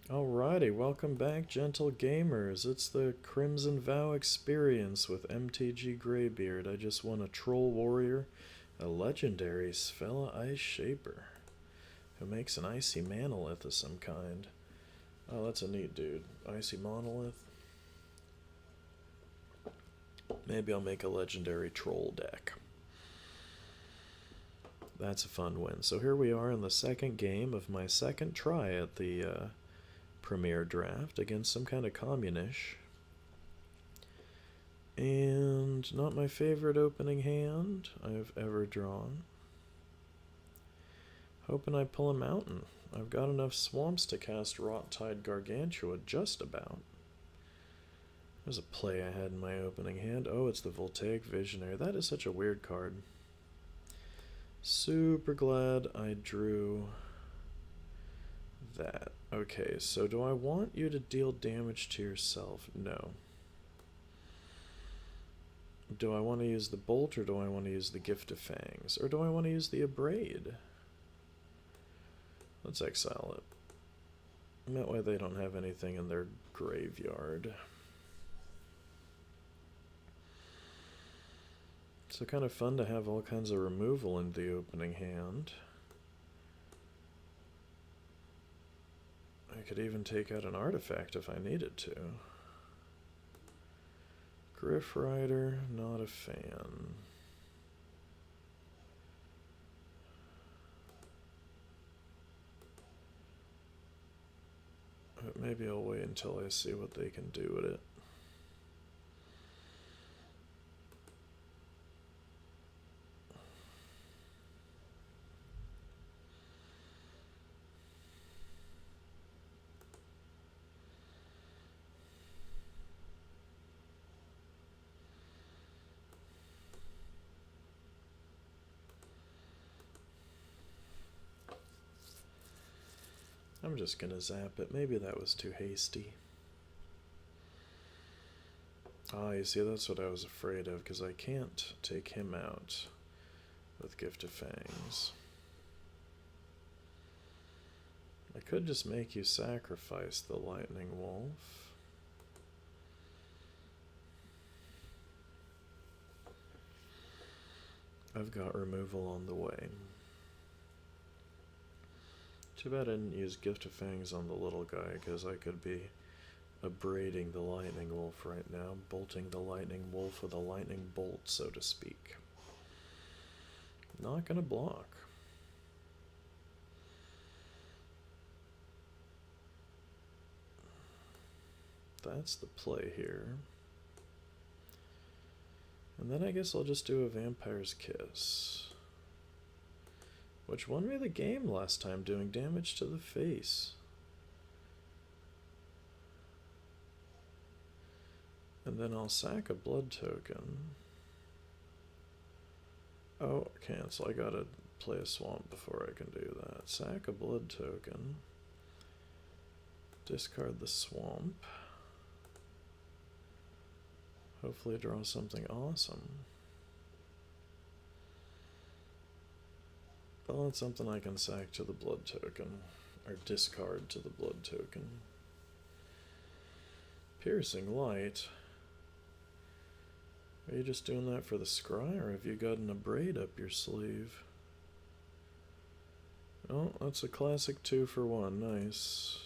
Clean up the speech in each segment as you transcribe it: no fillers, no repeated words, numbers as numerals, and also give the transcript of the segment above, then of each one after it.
Alrighty, welcome back, gentle gamers. It's the Crimson Vow experience with MTG Greybeard. I just won a Troll Warrior, a legendary Sfella Ice Shaper, who makes an Icy Monolith of some kind. Oh, that's a neat dude. Icy Monolith. Maybe I'll make a legendary Troll deck. That's a fun win. So here we are in the second game of my second try at the Premier Draft against some kind of communish. And not my favorite opening hand I've ever drawn. Hoping I pull a mountain. I've got enough swamps to cast Rot-Tide Gargantua just about. There's a play I had in my opening hand. Oh, it's the Voltaic Visionary. That is such a weird card. Super glad I drew that. Okay, so do I want you to deal damage to yourself? No. Do I want to use the Bolt, or do I want to use the Gift of Fangs? Or do I want to use the Abrade? Let's exile it. That way they don't have anything in their graveyard. So kind of fun to have all kinds of removal in the opening hand. I could even take out an artifact if I needed to. Griff Rider, not a fan. But maybe I'll wait until I see what they can do with it. I'm just gonna zap it. Maybe that was too hasty. Ah, you see, that's what I was afraid of, because I can't take him out with Gift of Fangs. I could just make you sacrifice the Lightning Wolf. I've got removal on the way. Too bad I didn't use Gift of Fangs on the little guy, because I could be abrading the Lightning Wolf right now, bolting the Lightning Wolf with a Lightning Bolt, so to speak. Not gonna block. That's the play here. And then I guess I'll just do a Vampire's Kiss, which won me the game last time, doing damage to the face. And then I'll sack a blood token. Oh, cancel. I gotta play a swamp before I can do that. Sack a blood token. Discard the swamp. Hopefully draw something awesome. Well, it's something I can sack to the blood token, or discard to the blood token. Piercing Light. Are you just doing that for the scry, or have you gotten a braid up your sleeve? Oh, that's a classic 2 for 1. Nice.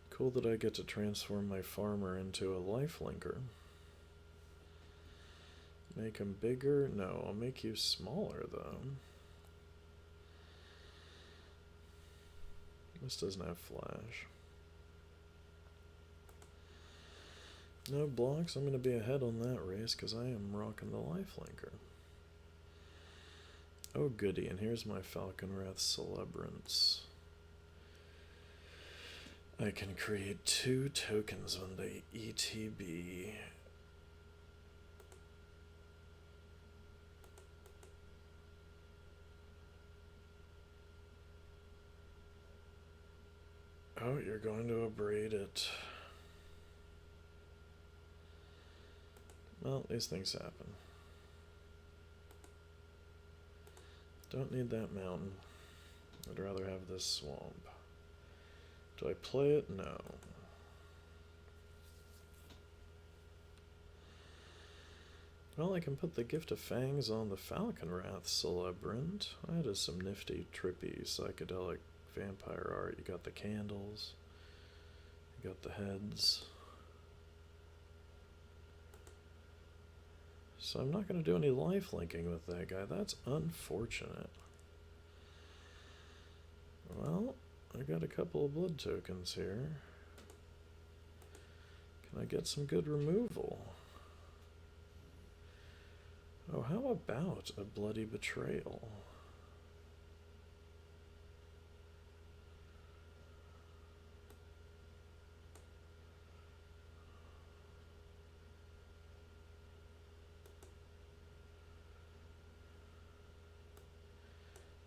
Cool that I get to transform my farmer into a lifelinker. Make him bigger? No, I'll make you smaller, though. This doesn't have flash. No blocks. I'm going to be ahead on that race because I am rocking the lifelinker. Oh goody, and here's my Falconwrath Celebrants. I can create 2 tokens when they ETB. Oh, you're going to abrade it. Well, these things happen. Don't need that mountain. I'd rather have this swamp. Do I play it? No. Well, I can put the Gift of Fangs on the Falconwrath Celebrant. That is some nifty, trippy, psychedelic vampire art. You got the candles. You got the heads. So I'm not going to do any life linking with that guy. That's unfortunate. Well, I got a couple of blood tokens here. Can I get some good removal? Oh, how about a bloody betrayal?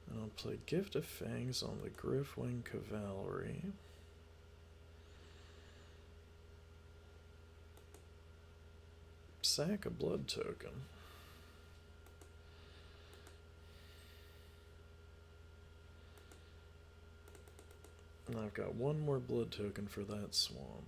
And I'll play Gift of Fangs on the Griffwing Cavalry. Sack a blood token. And I've got one more blood token for that swamp.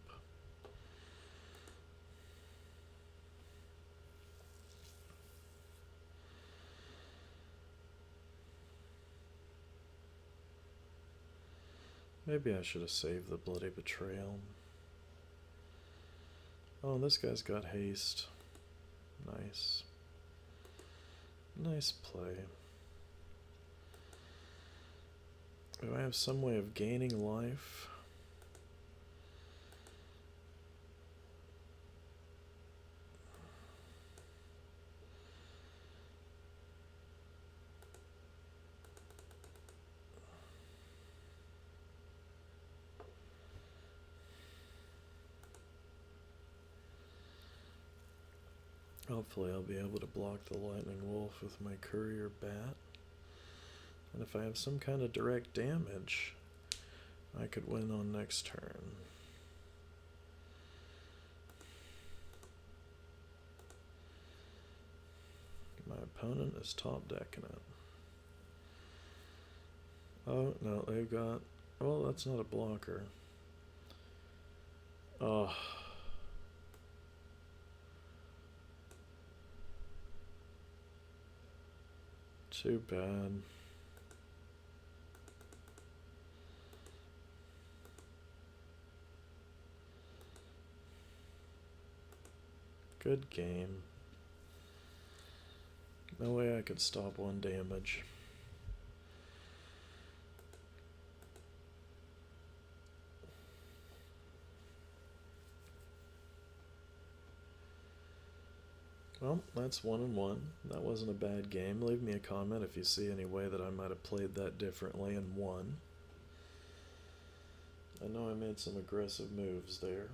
Maybe I should have saved the bloody betrayal. Oh, this guy's got haste. Nice. Nice play. Do I have some way of gaining life? Hopefully I'll be able to block the Lightning Wolf with my Courier Bat. And if I have some kind of direct damage, I could win on next turn. My opponent is top decking it. Oh, no, they've got... Well, that's not a blocker. Oh. Too bad. Good game. No way I could stop one damage. Well, that's 1-1. That wasn't a bad game. Leave me a comment if you see any way that I might have played that differently and won. I know I made some aggressive moves there,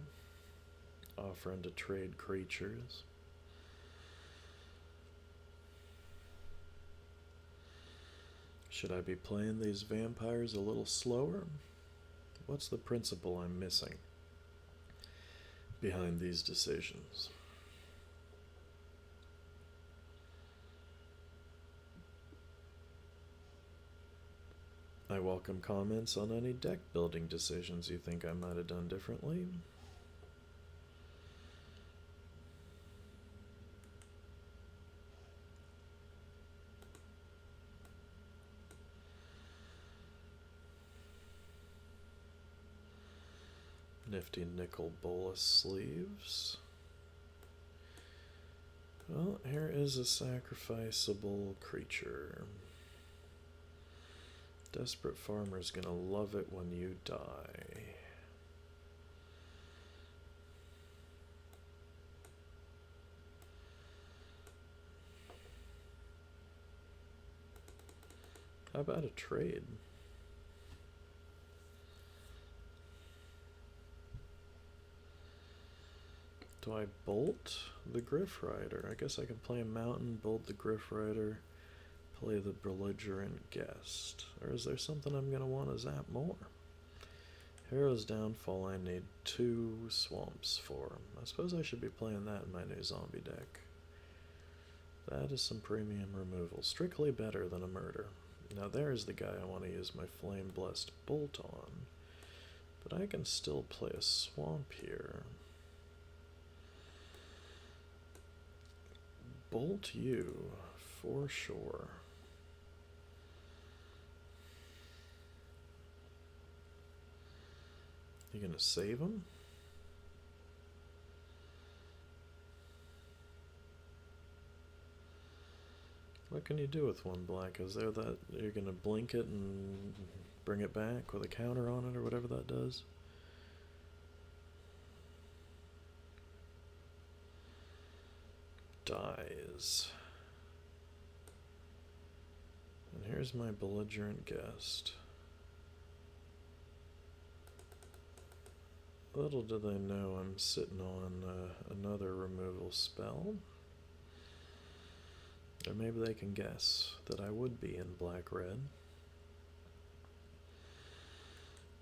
offering to trade creatures. Should I be playing these vampires a little slower? What's the principle I'm missing behind these decisions? I welcome comments on any deck building decisions you think I might have done differently. Nifty nickel bolus sleeves. Well, here is a sacrificable creature. Desperate Farmer's gonna love it when you die. How about a trade? Do I bolt the Griff Rider? I guess I can play a mountain, bolt the Griff Rider, play the belligerent guest. Or is there something I'm going to want to zap more? Hero's Downfall I need 2 swamps for. I suppose I should be playing that in my new zombie deck. That is some premium removal. Strictly better than a murder. Now there's the guy I want to use my Flame Blessed Bolt on. But I can still play a swamp here. Bolt you, for sure. You gonna save him? What can you do with one black? Is there that you're gonna blink it and bring it back with a counter on it or whatever that does? Dies. And here's my belligerent guest. Little do they know I'm sitting on another removal spell. Or maybe they can guess that I would be in black-red.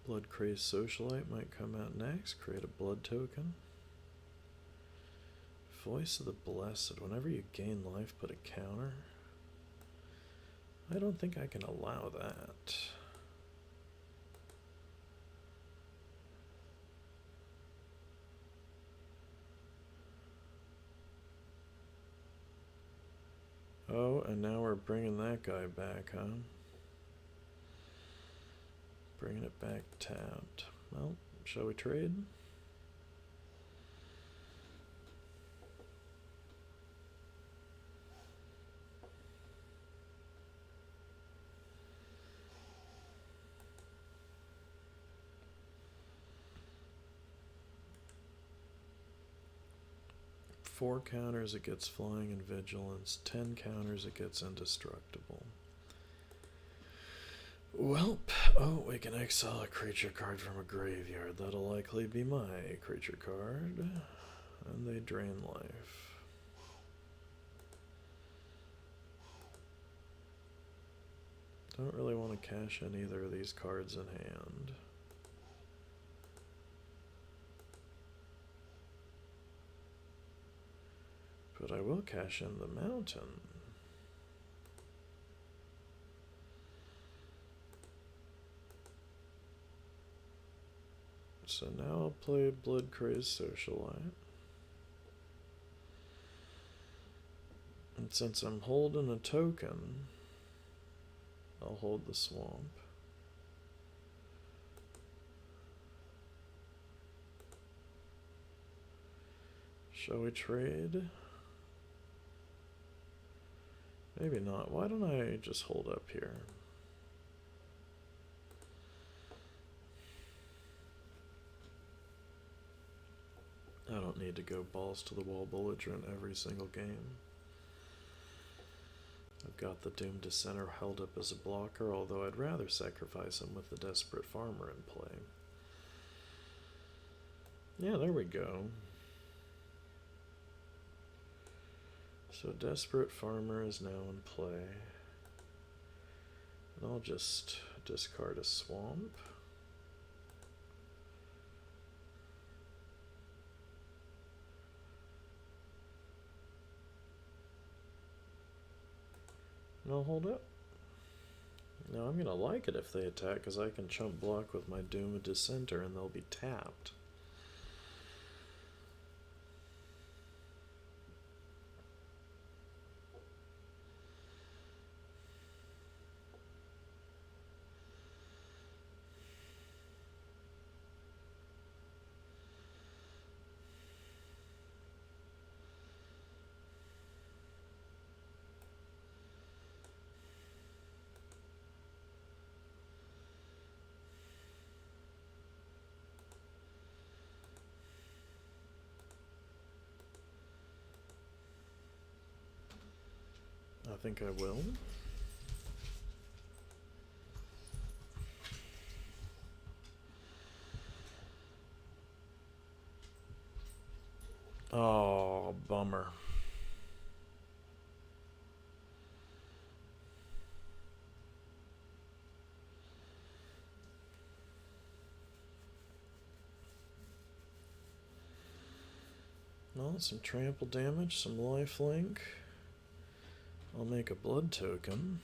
Blood Crazed Socialite might come out next. Create a blood token. Voice of the Blessed. Whenever you gain life, put a counter. I don't think I can allow that. Oh, and now we're bringing that guy back, huh? Bringing it back tapped. Well, shall we trade? Four counters, it gets flying and vigilance. 10 counters, it gets indestructible. Welp. Oh, we can exile a creature card from a graveyard. That'll likely be my creature card. And they drain life. Don't really want to cash in either of these cards in hand. But I will cash in the mountain. So now I'll play Blood Crazed Socialite. And since I'm holding a token, I'll hold the swamp. Shall we trade? Maybe not. Why don't I just hold up here? I don't need to go balls to the wall belligerent every single game. I've got the Doomed Dissenter held up as a blocker, although I'd rather sacrifice him with the Desperate Farmer in play. Yeah, there we go. So Desperate Farmer is now in play. And I'll just discard a swamp. And I'll hold up. Now I'm going to like it if they attack, because I can chump block with my Doomed Dissenter and they'll be tapped. I think I will. Oh, bummer. Well, some trample damage, some lifelink. I'll make a blood token.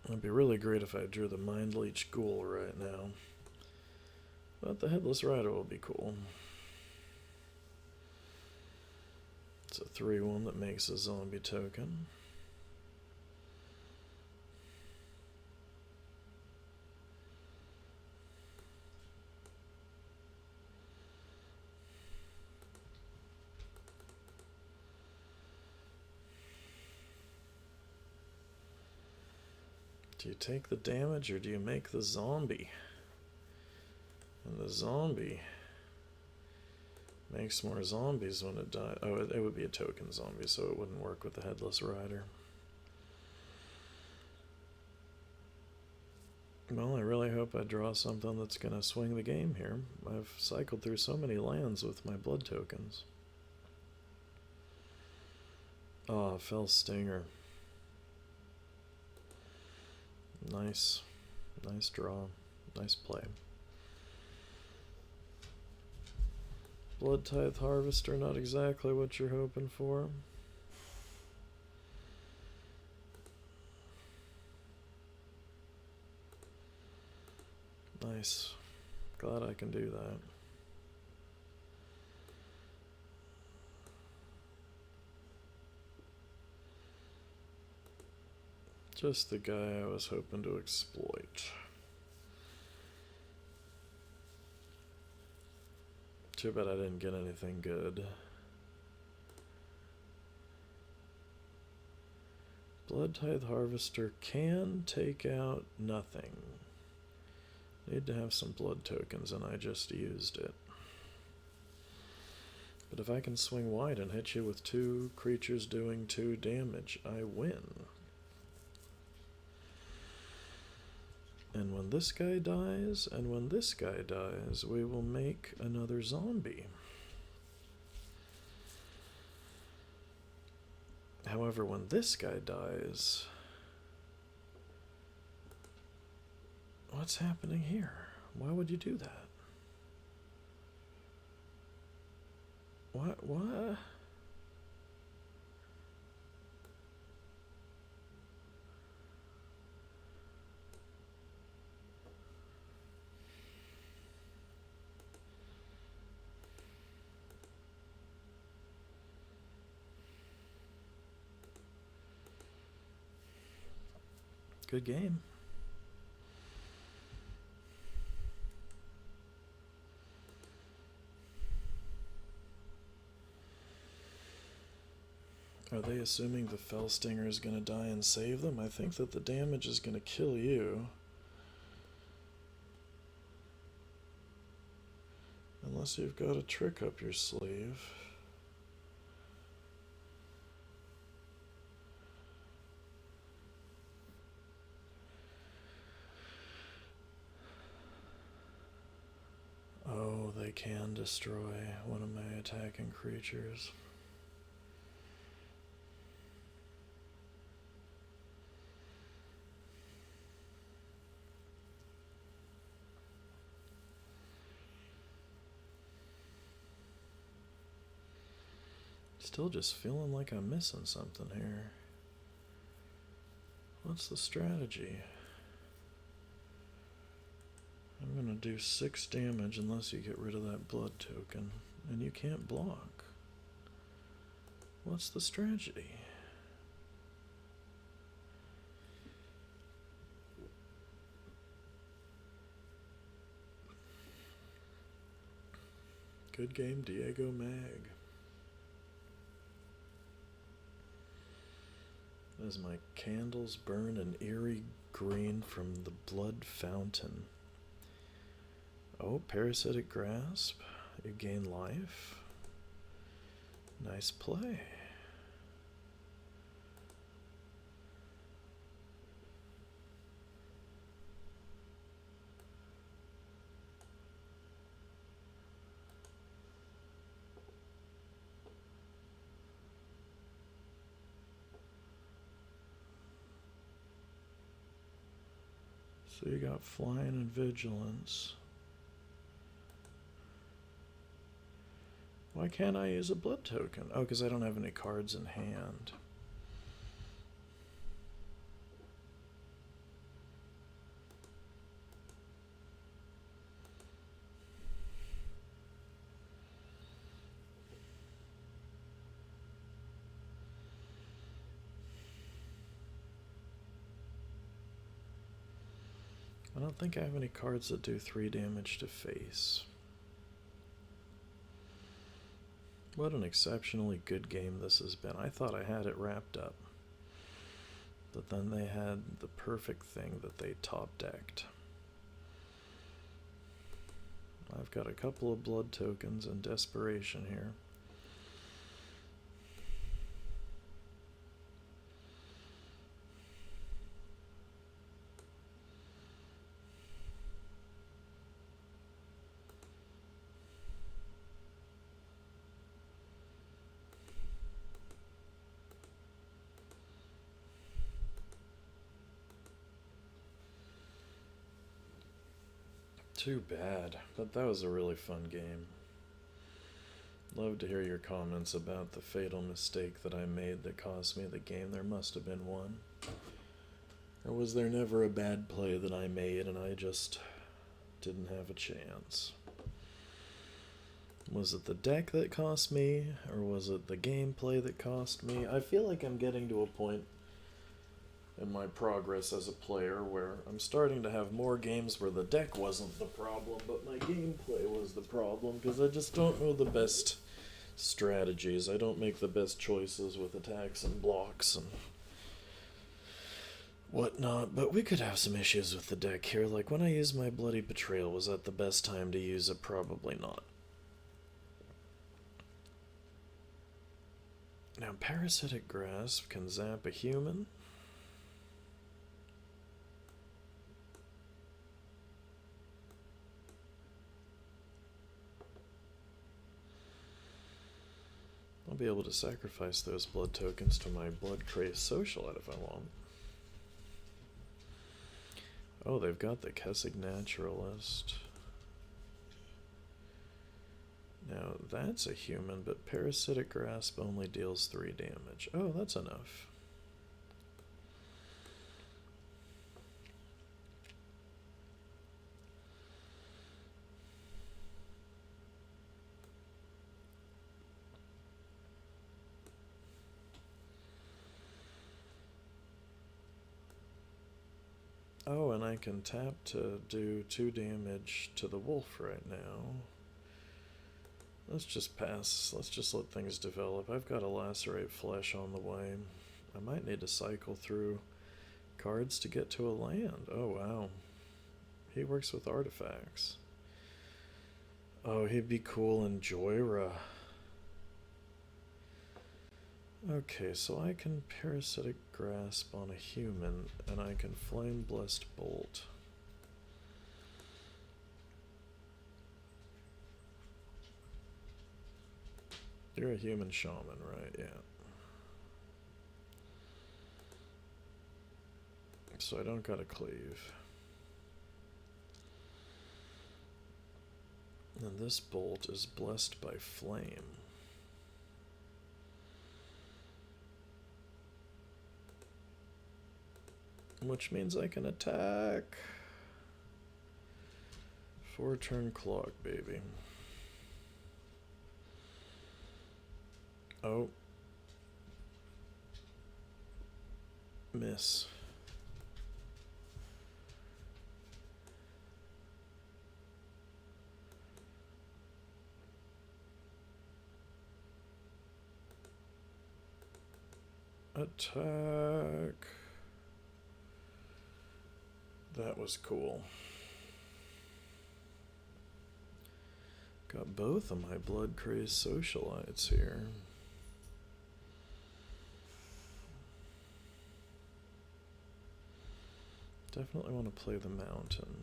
It'd be really great if I drew the Mind Leech Ghoul right now. But the Headless Rider will be cool. It's a 3/1 that makes a zombie token. Do you take the damage or do you make the zombie? And the zombie makes more zombies when it dies. Oh, it would be a token zombie, so it wouldn't work with the Headless Rider. Well, I really hope I draw something that's going to swing the game here. I've cycled through so many lands with my blood tokens. Oh, Fell Stinger. Nice. Nice draw. Nice play. Blood Tithe Harvester, not exactly what you're hoping for. Nice. Glad I can do that. Just the guy I was hoping to exploit. Too bad I didn't get anything good. Blood Tithe Harvester can take out nothing. Need to have some blood tokens, and I just used it. But if I can swing wide and hit you with 2 creatures doing 2 damage, I win. And when this guy dies, and when this guy dies, we will make another zombie. However, when this guy dies, what's happening here? Why would you do that? What? Good game. Are they assuming the Fell Stinger is going to die and save them? I think that the damage is going to kill you. Unless you've got a trick up your sleeve. Oh, they can destroy one of my attacking creatures. Still just feeling like I'm missing something here. What's the strategy? I'm gonna do 6 damage unless you get rid of that blood token. And you can't block. What's the strategy? Good game, Diego Mag. As my candles burn an eerie green from the blood fountain. Oh, Parasitic Grasp. You gain life. Nice play. So you got Flying and Vigilance. Why can't I use a blood token? Oh, because I don't have any cards in hand. I don't think I have any cards that do 3 damage to face. What an exceptionally good game this has been. I thought I had it wrapped up. But then they had the perfect thing that they top decked. I've got a couple of blood tokens and desperation here. Too bad, but that was a really fun game. Love to hear your comments about the fatal mistake that I made that cost me the game. There must have been one. Or was there never a bad play that I made and I just didn't have a chance? Was it the deck that cost me, or was it the gameplay that cost me? I feel like I'm getting to a point in my progress as a player where I'm starting to have more games where the deck wasn't the problem, but my gameplay was the problem, because I just don't know the best strategies. I don't make the best choices with attacks and blocks and whatnot, but we could have some issues with the deck here. Like, when I used my Bloody Betrayal, was that the best time to use it? Probably not. Now, Parasitic Grasp can zap a human. I'll be able to sacrifice those blood tokens to my Blood Crazed Socialite if I want. Oh, they've got the Kessig Naturalist. Now, that's a human, but Parasitic Grasp only deals 3 damage. Oh, that's enough. Oh, and I can tap to do 2 damage to the wolf right now. Let's just pass. Let's just let things develop. I've got a Lacerate Flesh on the way. I might need to cycle through cards to get to a land. Oh, wow. He works with artifacts. Oh, he'd be cool in Joyra. Okay, so I can Parasitic Grasp on a human, and I can Flame Blessed Bolt. You're a human shaman, right? Yeah. So I don't gotta cleave. And this bolt is blessed by flame. Which means I can attack. 4-turn clock, baby. Oh. Miss. Attack. That was cool. Got both of my Blood Crazed Socialites here. Definitely want to play the mountain.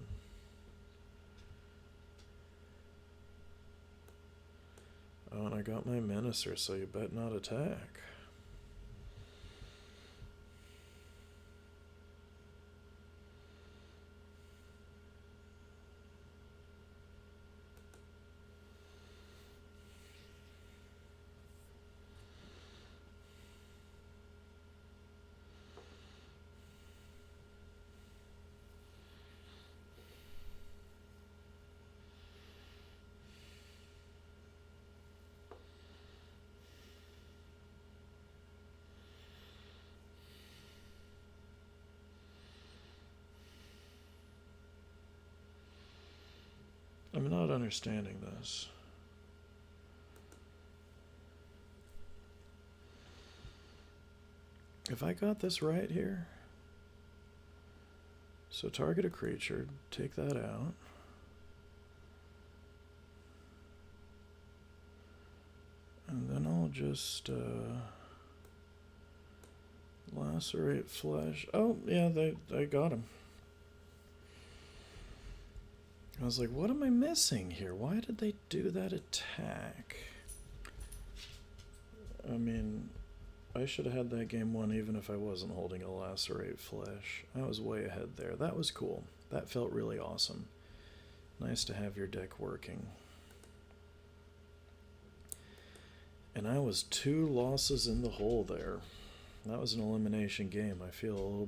Oh, and I got my Menacer, so you bet not attack. I'm not understanding this. If I got this right here, so target a creature, take that out. And then I'll just lacerate flesh. Oh, yeah, I got him. I was like, what am I missing here? Why did they do that attack? I mean, I should have had that game won even if I wasn't holding a lacerate flesh. I was way ahead there. That was cool. That felt really awesome. Nice to have your deck working. And I was 2 losses in the hole there. That was an elimination game. I feel a little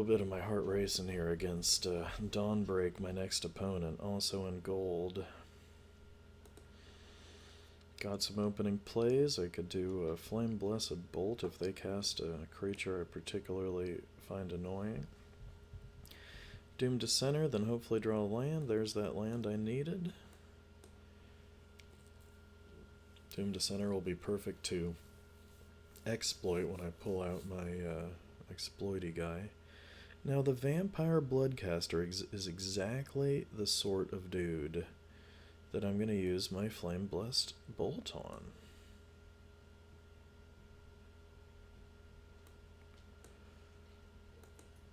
bit of my heart racing here against Dawnbreak, my next opponent, also in gold. Got some opening plays. I could do a Flame Blessed Bolt if they cast a creature I particularly find annoying. Doom to center, then hopefully draw a land. There's that land I needed. Doom to center will be perfect to exploit when I pull out my exploity guy. Now the Vampire Bloodcaster is exactly the sort of dude that I'm going to use my Flame Blessed Bolt on.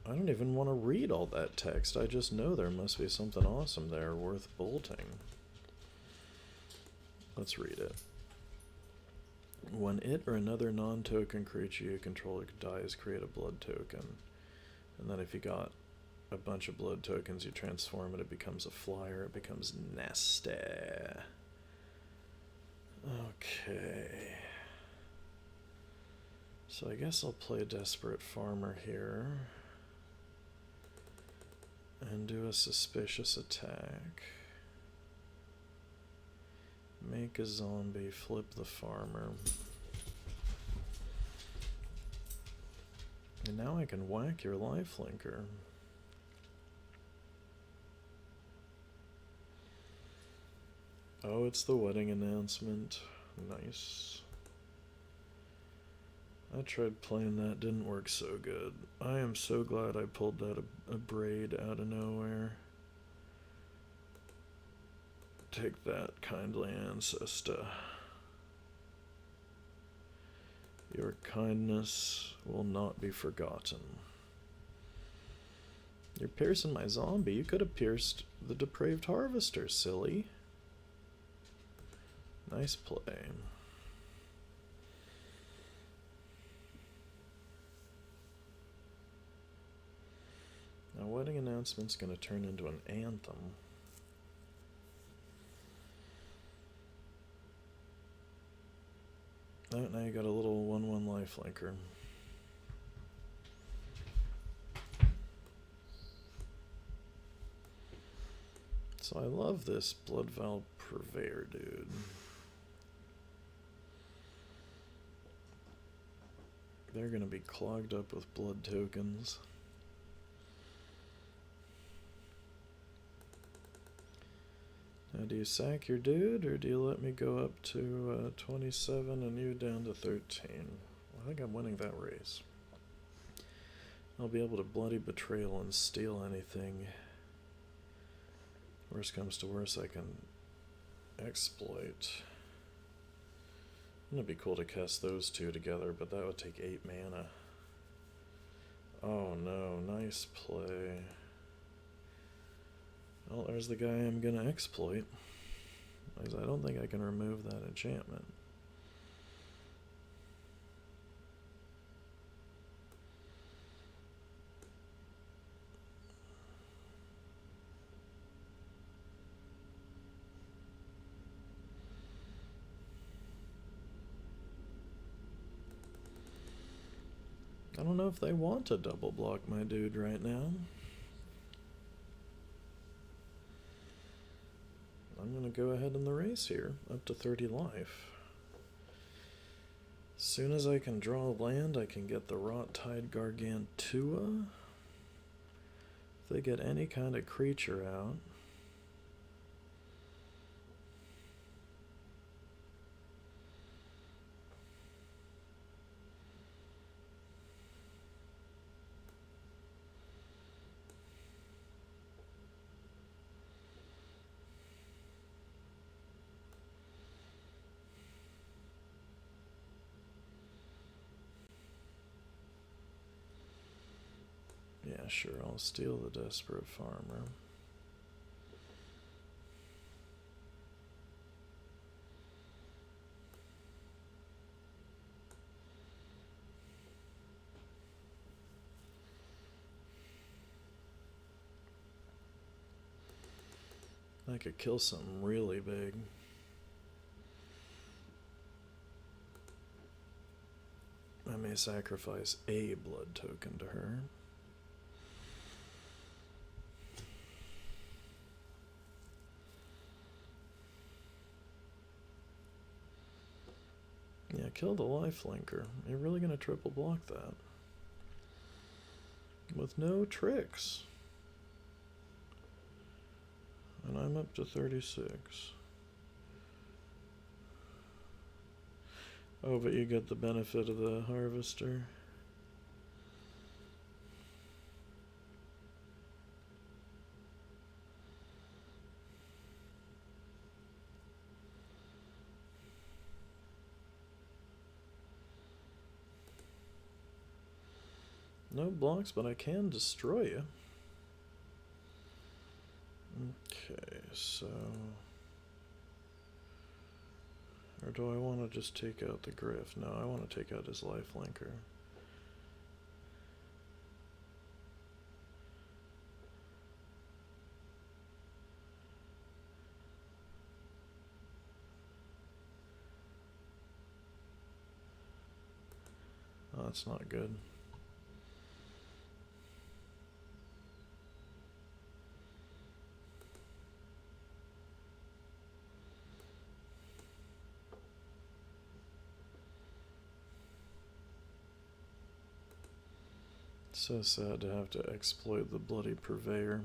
I don't even want to read all that text. I just know there must be something awesome there worth bolting. Let's read it. When it or another non-token creature you control dies, create a blood token. And then if you got a bunch of blood tokens, you transform it, it becomes a flyer, it becomes nasty. Okay. So I guess I'll play Desperate Farmer here. And do a suspicious attack. Make a zombie, flip the farmer. And now I can whack your lifelinker. Oh, it's the wedding announcement. Nice. I tried playing that, didn't work so good. I am so glad I pulled that a braid out of nowhere. Take that, kindly ancestor. Your kindness will not be forgotten. You're piercing my zombie. You could have pierced the Depraved Harvester, silly. Nice play. Now, wedding announcement's going to turn into an anthem. Oh, now you got a little 1/1 lifelinker. So I love this Bloodvow Purveyor dude. They're going to be clogged up with blood tokens. Now, do you sack your dude, or do you let me go up to 27 and you down to 13? I think I'm winning that race. I'll be able to Bloody Betrayal and steal anything. Worst comes to worst, I can exploit. It'd be cool to cast those two together, but that would take 8 mana. Oh no, nice play. Well, there's the guy I'm gonna exploit. I don't think I can remove that enchantment. I don't know if they want to double block my dude right now. I'm going to go ahead in the race here, up to 30 life. As soon as I can draw land, I can get the Rot-Tide Gargantua. If they get any kind of creature out. Yeah, sure, I'll steal the Desperate Farmer. I could kill something really big. I may sacrifice a blood token to her. Yeah, kill the lifelinker. You're really gonna triple block that? With no tricks. And I'm up to 36. Oh, but you get the benefit of the harvester. No blocks, but I can destroy you. Okay, so... Or do I want to just take out the Griff? No, I want to take out his lifelinker. Oh, that's not good. So sad to have to exploit the Bloody Purveyor.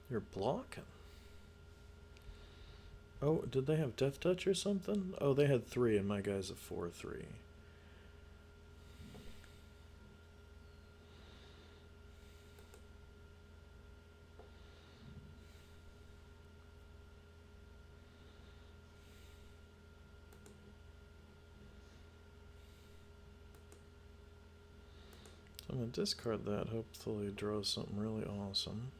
You're blocking. Oh, did they have Death Touch or something? Oh, they had 3 and my guy's a 4/3. I'm going to discard that, hopefully draw something really awesome.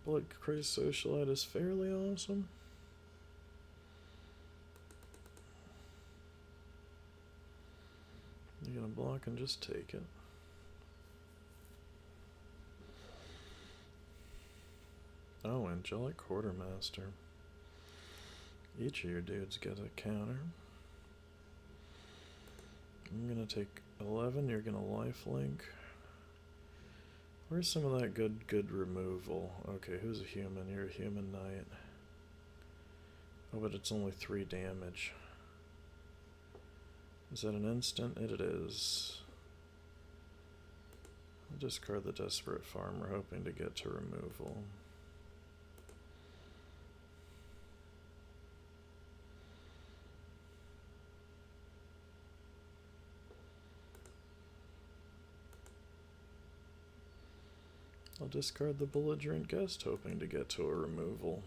Blood Crazed Socialite is fairly awesome. You're going to block and just take it. Oh, Angelic Quartermaster. Each of your dudes get a counter. I'm gonna take 11, you're gonna lifelink. Where's some of that good removal? Okay, who's a human? You're a human knight. Oh, but it's only 3 damage. Is that an instant? It is. I'll discard the Desperate Farmer, hoping to get to removal. I'll discard the Belligerent Guest, hoping to get to a removal.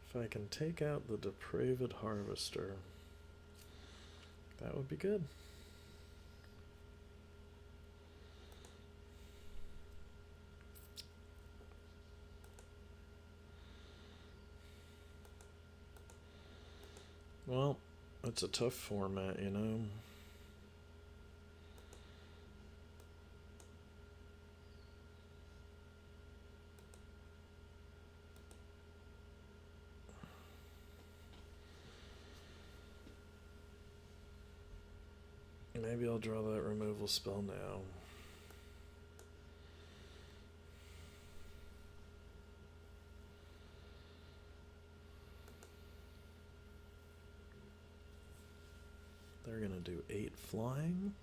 If I can take out the Depraved Harvester, that would be good. Well, it's a tough format, you know. Maybe I'll draw that removal spell now. They're gonna do 8 flying.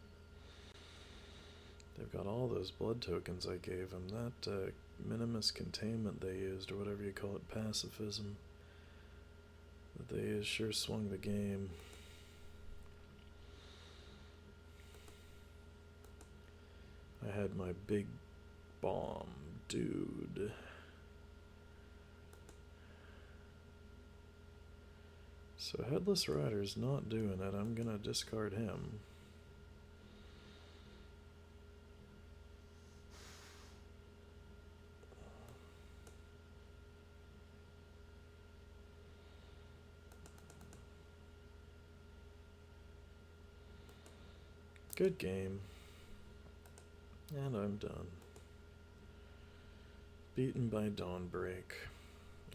They've got all those blood tokens I gave them. That minimus containment they used, or whatever you call it, pacifism, that they used sure swung the game. I had my big bomb, dude. So Headless Rider's not doing it. I'm gonna discard him. Good game. And I'm done. Beaten by Dawnbreak,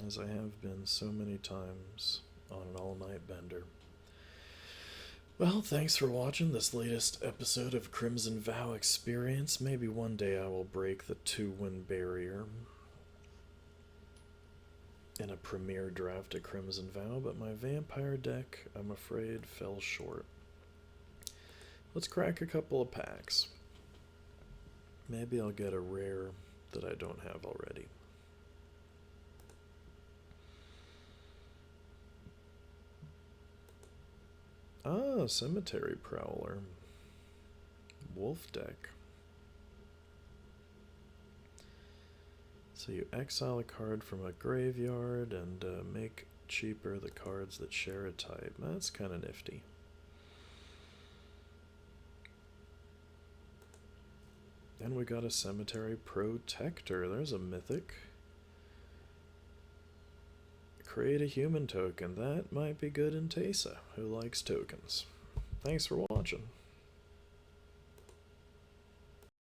as I have been so many times on an all-night bender. Well, thanks for watching this latest episode of Crimson Vow Experience. Maybe one day I will break the 2-win barrier in a premier draft at Crimson Vow, but my vampire deck, I'm afraid, fell short. Let's crack a couple of packs. Maybe I'll get a rare that I don't have already. Ah, Cemetery Prowler. Wolf deck. So you exile a card from a graveyard and make cheaper the cards that share a type. That's kind of nifty. And we got a Cemetery Protector. There's a mythic. Create a human token. That might be good in Teysa, who likes tokens. Thanks for watching.